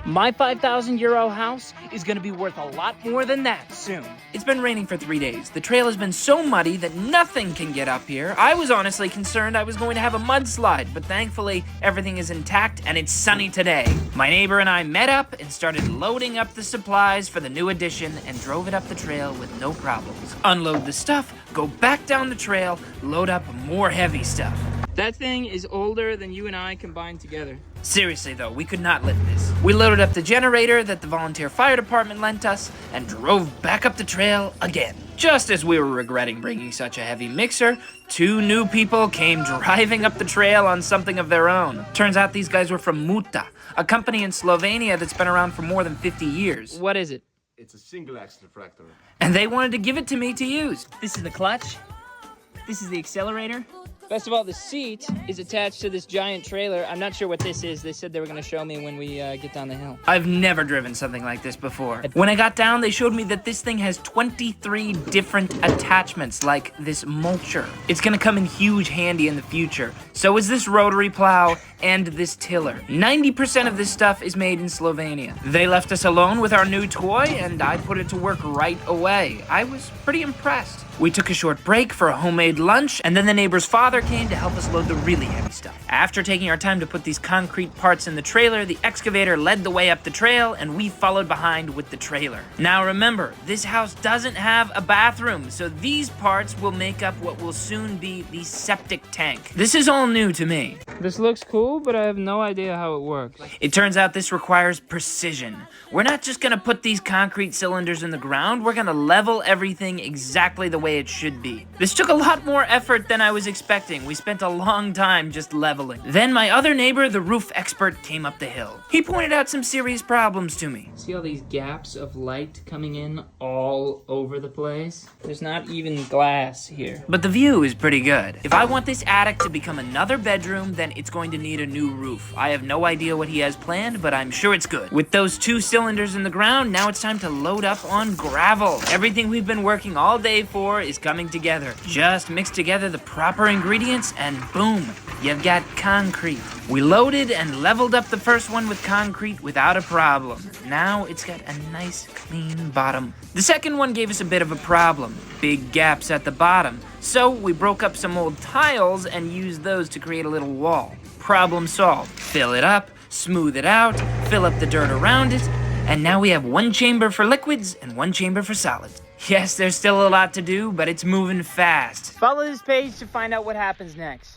My 5,000 euro house is gonna be worth a lot more than that soon. It's been raining for 3 days. The trail has been so muddy that nothing can get up here. I was honestly concerned I was going to have a mudslide, but thankfully everything is intact and it's sunny today. My neighbor and I met up and started loading up the supplies for the new addition and drove it up the trail with no problems. Unload the stuff, go back down the trail, load up more heavy stuff. That thing is older than you and I combined together. Seriously though, we could not lift this. We loaded up the generator that the volunteer fire department lent us and drove back up the trail again. Just as we were regretting bringing such a heavy mixer, 2 new people came driving up the trail on something of their own. Turns out these guys were from Muta, a company in Slovenia that's been around for more than 50 years. What is it? It's a single axle tractor. And they wanted to give it to me to use. This is the clutch. This is the accelerator. Best of all, the seat is attached to this giant trailer. I'm not sure what this is. They said they were going to show me when we get down the hill. I've never driven something like this before. When I got down, they showed me that this thing has 23 different attachments, like this mulcher. It's gonna come in huge handy in the future. So is this rotary plow and this tiller. 90% of this stuff is made in Slovenia. They left us alone with our new toy, and I put it to work right away. I was pretty impressed. We took a short break for a homemade lunch, and then the neighbor's father came to help us load the really heavy stuff. After taking our time to put these concrete parts in the trailer, the excavator led the way up the trail, and we followed behind with the trailer. Now remember, this house doesn't have a bathroom, so these parts will make up what will soon be the septic tank. This is all new to me. This looks cool, but I have no idea how it works. It turns out this requires precision. We're not just gonna put these concrete cylinders in the ground, we're gonna level everything exactly the way it should be. This took a lot more effort than I was expecting. We spent a long time just leveling. Then my other neighbor, the roof expert, came up the hill. He pointed out some serious problems to me. See all these gaps of light coming in all over the place? There's not even glass here. But the view is pretty good. If I want this attic to become another bedroom, then it's going to need a new roof. I have no idea what he has planned, but I'm sure it's good. With those 2 cylinders in the ground, now it's time to load up on gravel. Everything we've been working all day for is coming together. Just mix together the proper ingredients and boom, you've got concrete. We loaded and leveled up the first one with concrete without a problem. Now it's got a nice clean bottom. The second one gave us a bit of a problem. Big gaps at the bottom. So we broke up some old tiles and used those to create a little wall. Problem solved. Fill it up, smooth it out, fill up the dirt around it, and now we have 1 chamber for liquids and 1 chamber for solids. Yes, there's still a lot to do, but it's moving fast. Follow this page to find out what happens next.